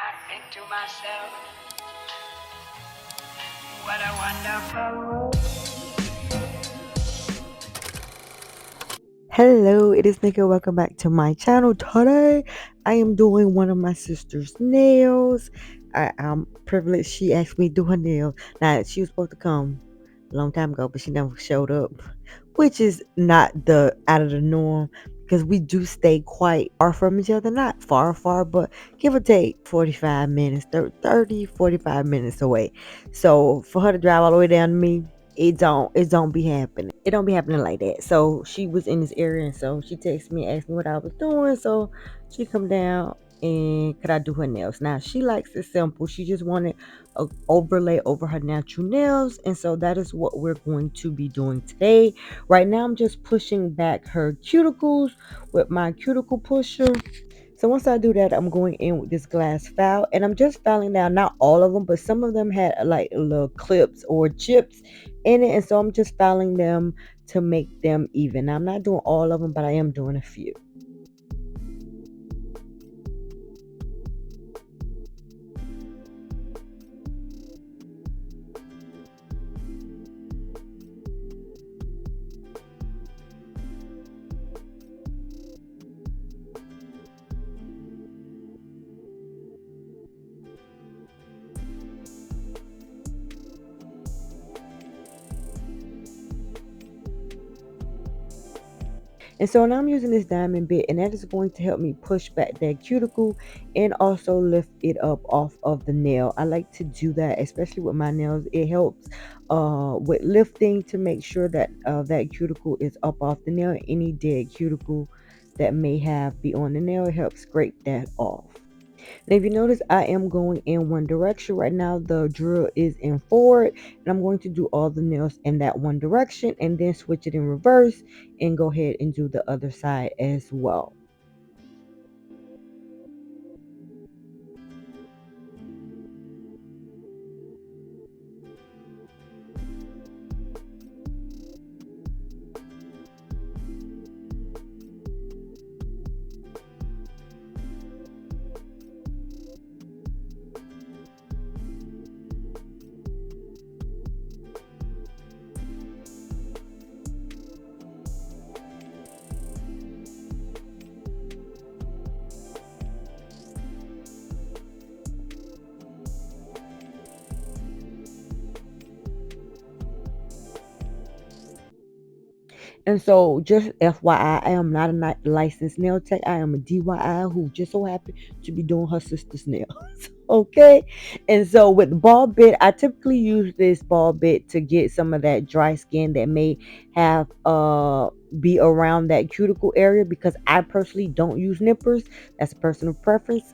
I think to myself, what a wonderful world. Hello, it is Nikki. Welcome back to my channel. Today, I am doing one of my sister's nails. I am privileged. She asked me to do her nail. Now, she was supposed to come a long time ago, but she never showed up, which is not the out of the norm because we do stay quite far from each other. Not far, but give or take 45 minutes, 30, 45 minutes away. So, for her to drive all the way down to me, it don't be happening. It don't be happening like that. So she was in this area, and so she texted me, asked me what I was doing. So she come down and could I do her nails? Now she likes it simple. She just wanted a overlay over her natural nails, and so that is what we're going to be doing today. Right now, I'm just pushing back her cuticles with my cuticle pusher. So once I do that, I'm going in with this glass file, and I'm just filing down not all of them, but some of them had like little clips or chips in it, and so I'm just filing them to make them even. Now, I'm not doing all of them, but I am doing a few. And so now I'm using this diamond bit, and that is going to help me push back that cuticle and also lift it up off of the nail. I like to do that, especially with my nails. It helps with lifting to make sure that that cuticle is up off the nail. Any dead cuticle that may have be on the nail, it helps scrape that off. And if you notice, I am going in one direction. Right now, the drill is in forward, and I'm going to do all the nails in that one direction and then switch it in reverse and go ahead and do the other side as well. And so, just FYI, I am not a licensed nail tech. I am a DIY who just so happened to be doing her sister's nails. Okay. And so, with the ball bit, I typically use this ball bit to get some of that dry skin that may have be around that cuticle area because I personally don't use nippers. That's a personal preference.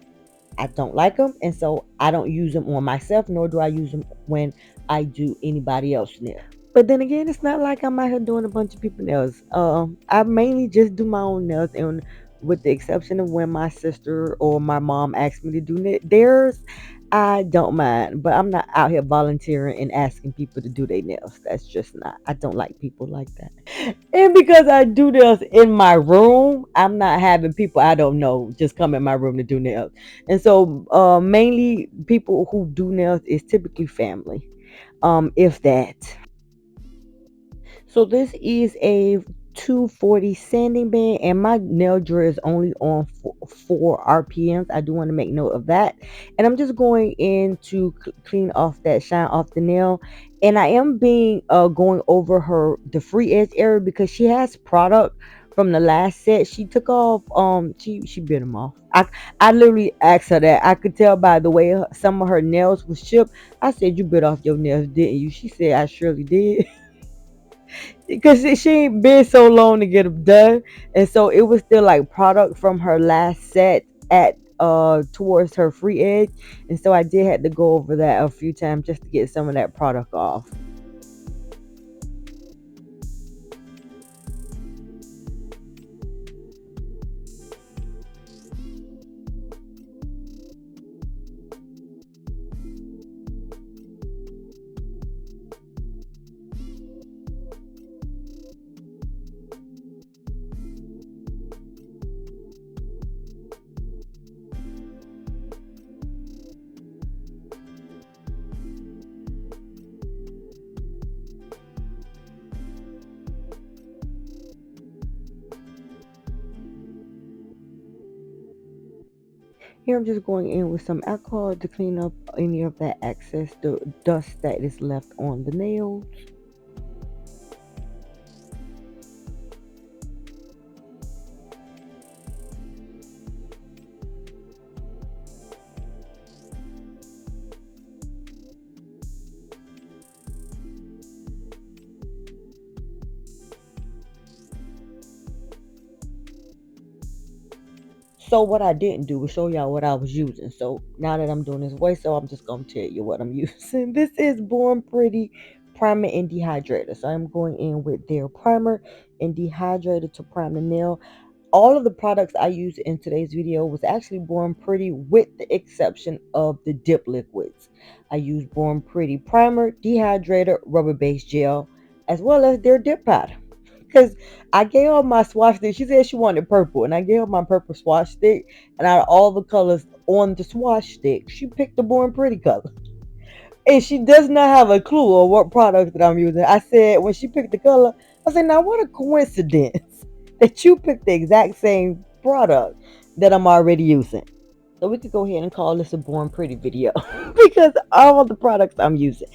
I don't like them, and so I don't use them on myself, nor do I use them when I do anybody else's nails. But then again, it's not like I'm out here doing a bunch of people's nails. I mainly just do my own nails, and with the exception of when my sister or my mom asks me to do theirs, I don't mind. But I'm not out here volunteering and asking people to do their nails. That's just not. I don't like people like that. And because I do nails in my room, I'm not having people I don't know just come in my room to do nails. And so, mainly people who do nails is typically family, if that. So this is a 240 sanding band, and my nail drill is only on 4 RPMs. I do want to make note of that. And I'm just going in to clean off that shine off the nail. And I am being going over the free edge area because she has product from the last set. She took off she bit them off. I literally asked her that. I could tell by the way some of her nails was chipped. I said, "You bit off your nails, didn't you?" She said, "I surely did." Because she ain't been so long to get them done, and so it was still like product from her last set at towards her free edge, and so I did have to go over that a few times just to get some of that product off. Here I'm just going in with some alcohol to clean up any of that excess dust that is left on the nails. So what I didn't do was show y'all what I was using. So now that I'm doing this voiceover, I'm just going to tell you what I'm using. This is Born Pretty Primer and Dehydrator. So I'm going in with their primer and dehydrator to prime the nail. All of the products I used in today's video was actually Born Pretty with the exception of the dip liquids. I used Born Pretty primer, dehydrator, rubber base gel, as well as their dip powder. Because I gave her my swatch stick. She said she wanted purple, and I gave her my purple swatch stick. And out of all the colors on the swatch stick, she picked the Born Pretty color. And she does not have a clue of what product that I'm using. I said, when she picked the color, I said, now what a coincidence that you picked the exact same product that I'm already using. So we could go ahead and call this a Born Pretty video because all the products I'm using.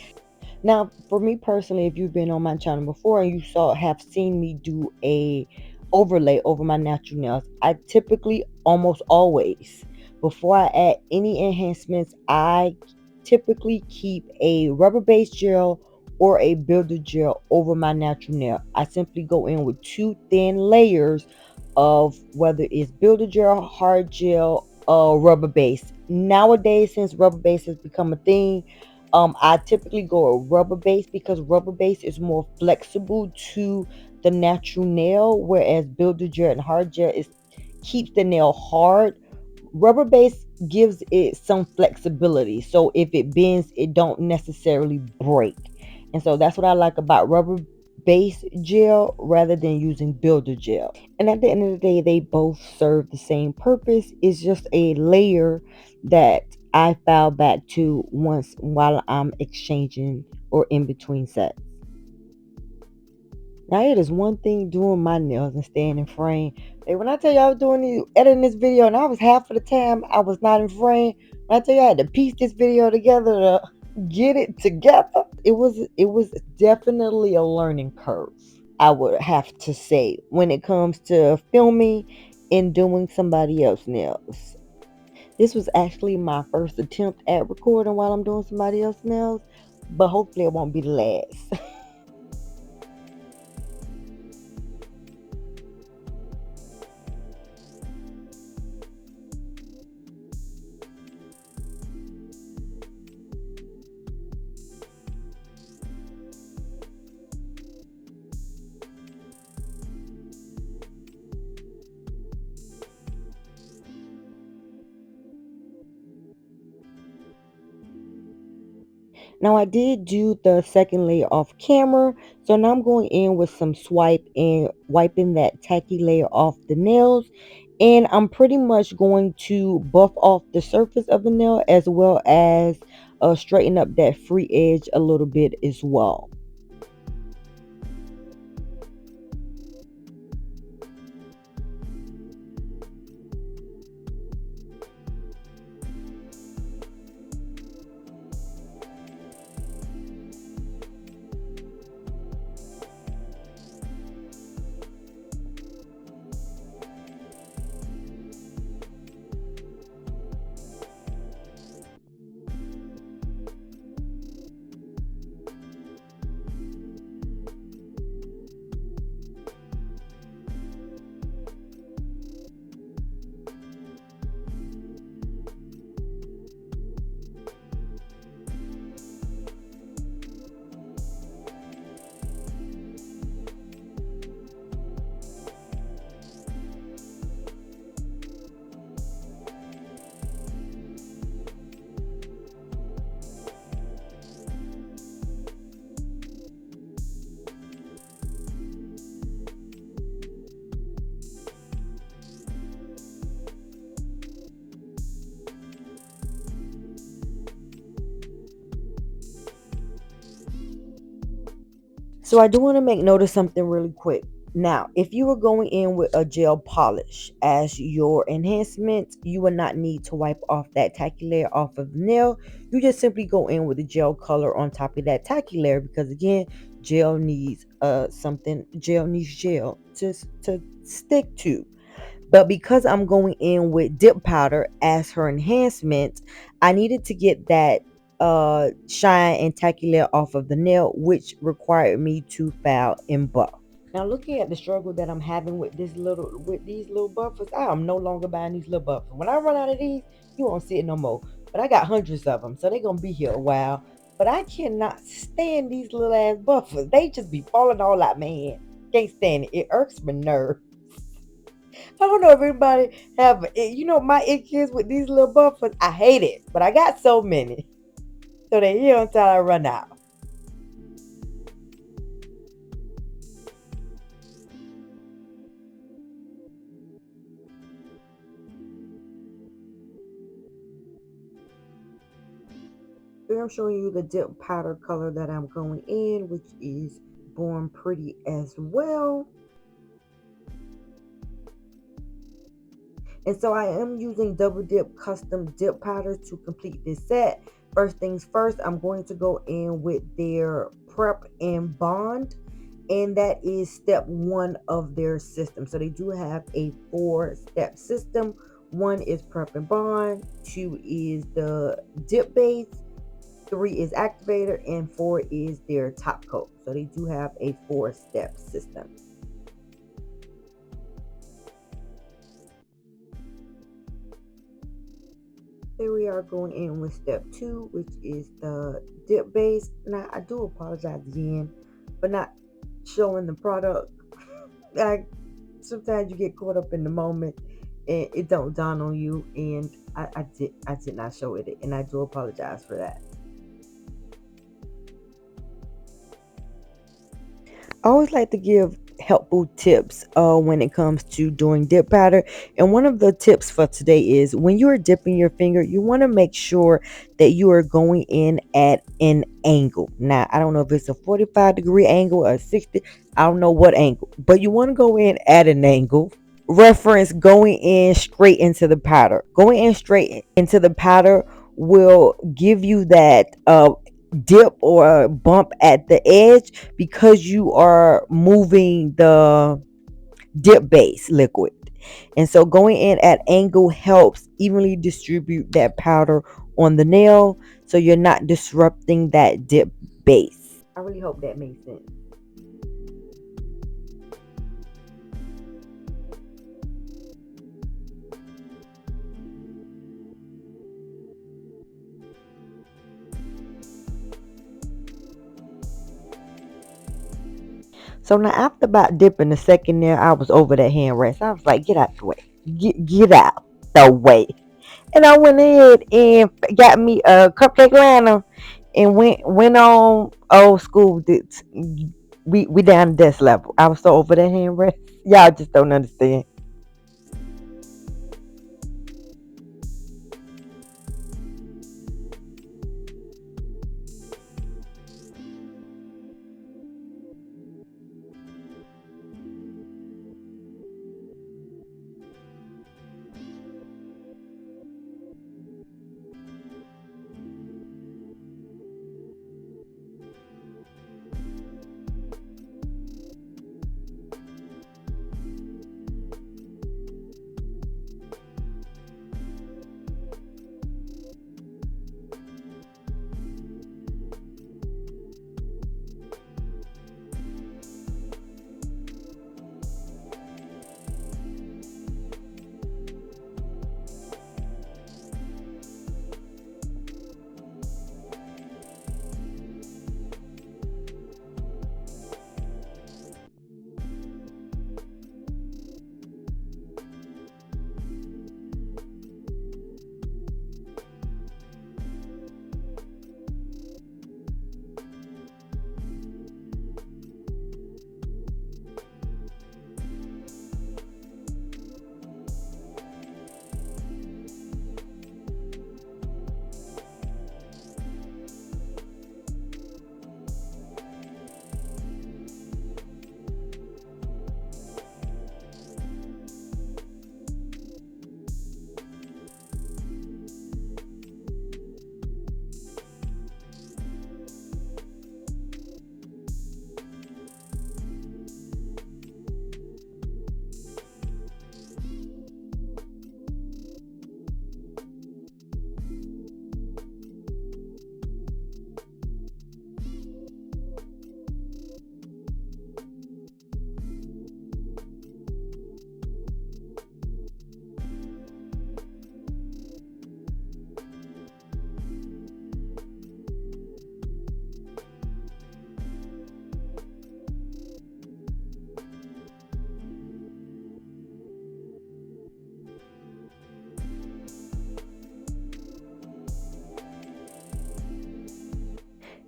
Now, for me personally, if you've been on my channel before and you have seen me do a overlay over my natural nails, I typically almost always, before I add any enhancements, I typically keep a rubber base gel or a builder gel over my natural nail. I simply go in with 2 thin layers of whether it's builder gel, hard gel, rubber base. Nowadays, since rubber base has become a thing, I typically go a rubber base because rubber base is more flexible to the natural nail, whereas builder gel and hard gel keeps the nail hard. Rubber base gives it some flexibility, so if it bends, it don't necessarily break. And so that's what I like about rubber base gel rather than using builder gel. And at the end of the day, they both serve the same purpose. It's just a layer that I fall back to once while I'm exchanging or in between sets. Now it is one thing doing my nails and staying in frame. Hey, when I tell you I was editing this video and I was half of the time I was not in frame, when I tell you I had to piece this video together to get it together, it was definitely a learning curve. I would have to say when it comes to filming and doing somebody else's nails. This was actually my first attempt at recording while I'm doing somebody else's nails, but hopefully it won't be the last. Now I did do the second layer off camera, so now I'm going in with some swipe and wiping that tacky layer off the nails, and I'm pretty much going to buff off the surface of the nail as well as straighten up that free edge a little bit as well. So I do want to make note of something really quick. Now, if you were going in with a gel polish as your enhancement, you will not need to wipe off that tacky layer off of the nail. You just simply go in with the gel color on top of that tacky layer, because again, gel needs gel to stick to. But because I'm going in with dip powder as her enhancement, I needed to get that shine and tacky layer off of the nail, which required me to file and buff. Now, looking at the struggle that I'm having with these little buffers, I am no longer buying these little buffers. When I run out of these, you won't see it no more. But I got hundreds of them, so they're gonna be here a while. But I cannot stand these little ass buffers. They just be falling all out my hand. Can't stand it. It irks my nerve. I don't know if everybody have, my ick is with these little buffers. I hate it, but I got so many, so they here until I run out. Here I'm showing you the dip powder color that I'm going in, which is Born Pretty as well. And so I am using Double Dip custom dip powder to complete this set. First things first, I'm going to go in with their Prep and Bond, and that is step 1 of their system. So they do have a 4-step system. 1 is Prep and Bond, 2 is the dip base, 3 is activator, and 4 is their top coat. So they do have a 4-step system. Here we are going in with step 2, which is the dip base. Now, I do apologize again for not showing the product. Sometimes you get caught up in the moment and it don't dawn on you, and I did not show it, and I do apologize for that. I always like to give helpful tips when it comes to doing dip powder. And one of the tips for today is when you are dipping your finger, you want to make sure that you are going in at an angle. Now, I don't know if it's a 45-degree angle or 60, I don't know what angle, but you want to go in at an angle. Reference going in straight into the powder. Going in straight into the powder will give you that dip or bump at the edge, because you are moving the dip base liquid. And so going in at angle helps evenly distribute that powder on the nail, so you're not disrupting that dip base. I really hope that makes sense. So now, after about dipping the second nail, I was over that hand rest. I was like, get out the way. Get out the way. And I went ahead and got me a cupcake lantern and went on old school. We down to desk level. I was so over that hand rest. Y'all just don't understand.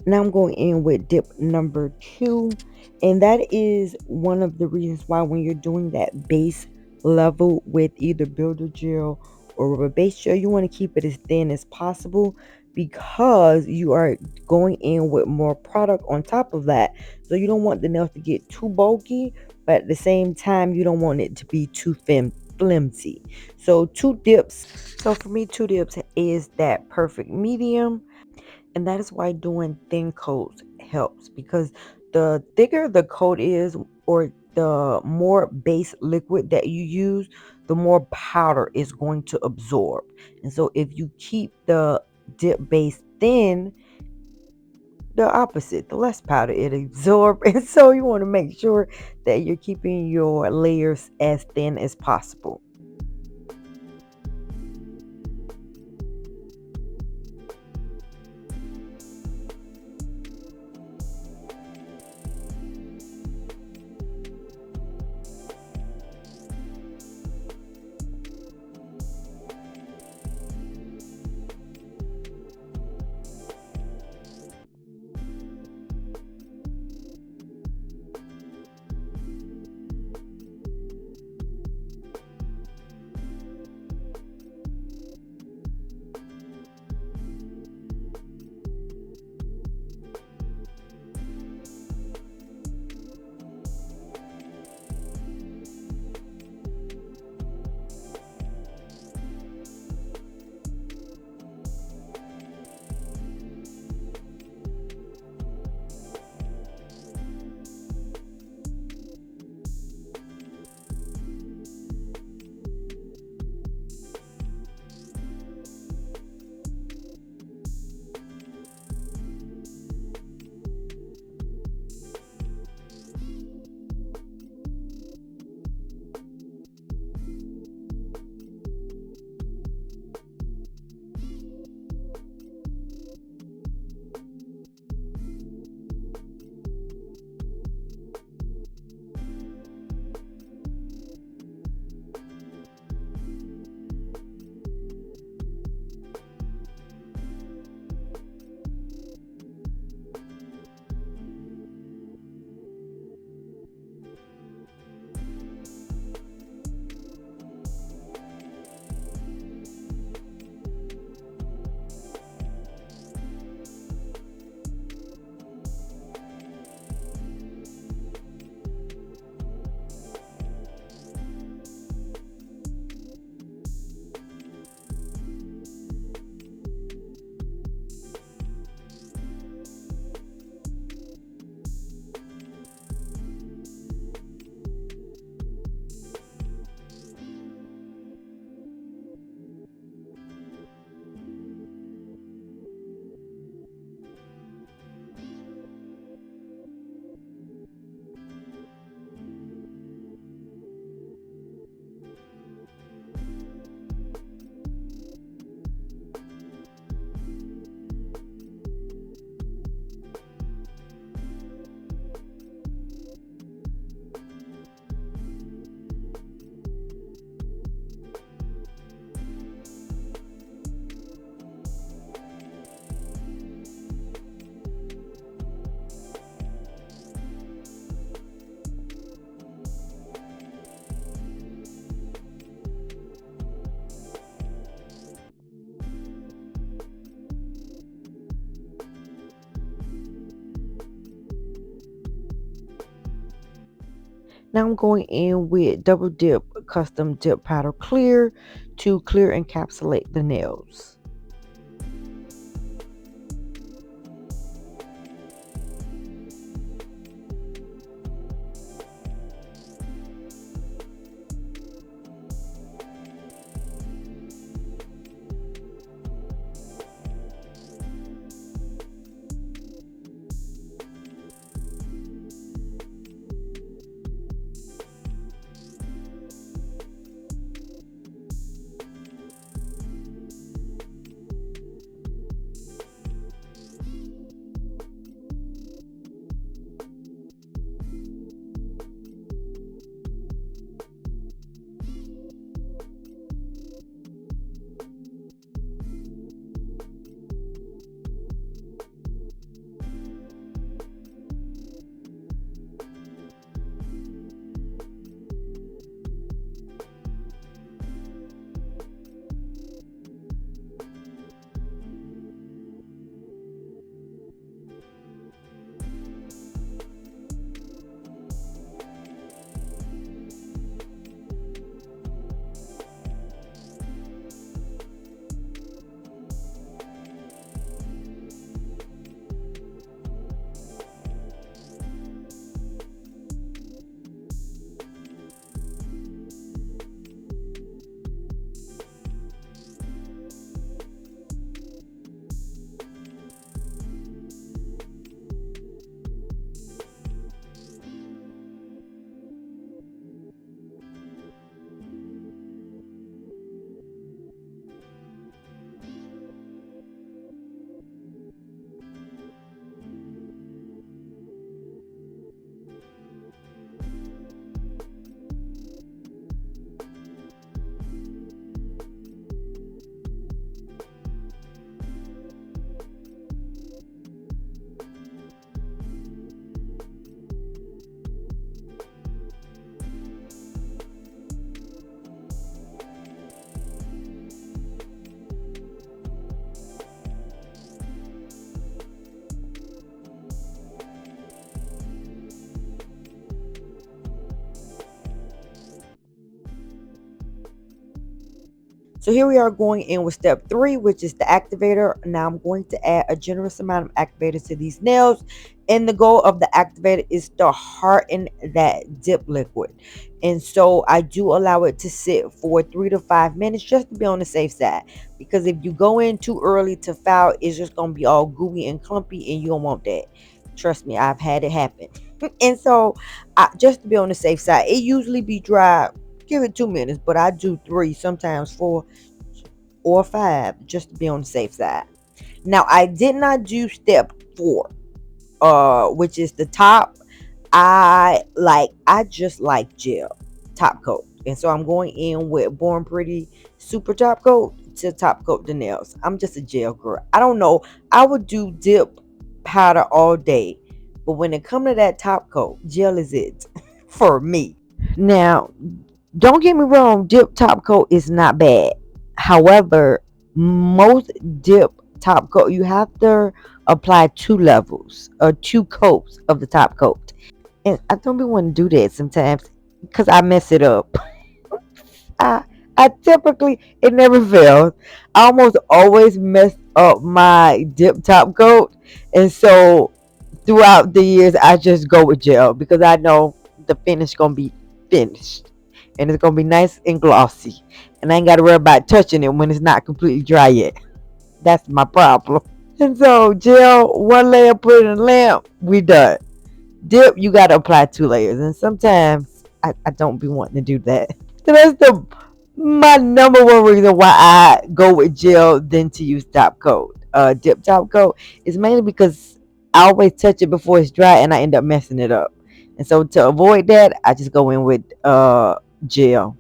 Now I'm going in with dip number 2. And that is one of the reasons why when you're doing that base level with either builder gel or rubber base gel, you want to keep it as thin as possible because you are going in with more product on top of that. So you don't want the nails to get too bulky, but at the same time, you don't want it to be too flimsy. So 2 dips. So for me, 2 dips is that perfect medium. And that is why doing thin coats helps, because the thicker the coat is, or the more base liquid that you use, the more powder is going to absorb. And so if you keep the dip base thin, the opposite, the less powder it absorbs. And so you want to make sure that you're keeping your layers as thin as possible. Now I'm going in with double dip custom dip powder clear to clear encapsulate the nails. So here we are going in with step 3, which is the activator. Now I'm going to add a generous amount of activator to these nails. And the goal of the activator is to harden that dip liquid. And so I do allow it to sit for 3 to 5 minutes just to be on the safe side. Because if you go in too early to foul, it's just going to be all gooey and clumpy and you don't want that. Trust me, I've had it happen. And so just to be on the safe side, it usually be dry. Give it 2 minutes, but I do 3, sometimes 4 or 5, just to be on the safe side. Now I did not do step 4, which is the top. I just like gel top coat, and so I'm going in with Born Pretty super top coat to top coat the nails. I'm just a gel girl. I don't know, I would do dip powder all day, but when it comes to that top coat, gel is it for me. Now don't get me wrong, dip top coat is not bad. However, most dip top coat, you have to apply 2 levels or 2 coats of the top coat. And I don't be want to do that sometimes because I mess it up. I I typically, it never fails. I almost always mess up my dip top coat. And so throughout the years I just go with gel because I know the finish gonna be finished. And it's gonna be nice and glossy. And I ain't gotta worry about touching it when it's not completely dry yet. That's my problem. And so gel, 1 layer, put it in the lamp, we done. Dip, you gotta apply 2 layers. And sometimes I don't be wanting to do that. So that's my number 1 reason why I go with gel than to use top coat. Dip top coat is mainly because I always touch it before it's dry and I end up messing it up. And so to avoid that, I just go in with gel.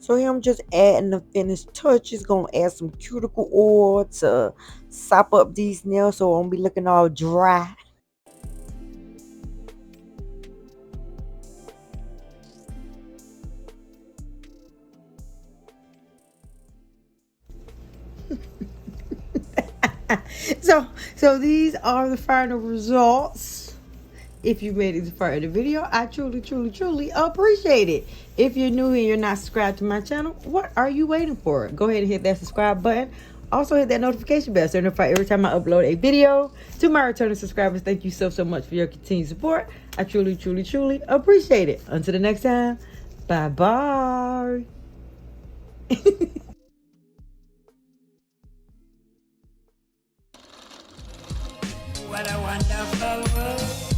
So here I'm just adding the finished touches. Gonna add some cuticle oil to sop up these nails so I won't be looking all dry. So these are the final results. If you made it this far in the video, I truly appreciate it. If you're new here and you're not subscribed to my channel, what are you waiting for? Go ahead and hit that subscribe button. Also hit that notification bell so you're notified every time I upload a video. To my returning subscribers, thank you so much for your continued support. I truly appreciate it. Until the next time, bye bye. What a wonderful world.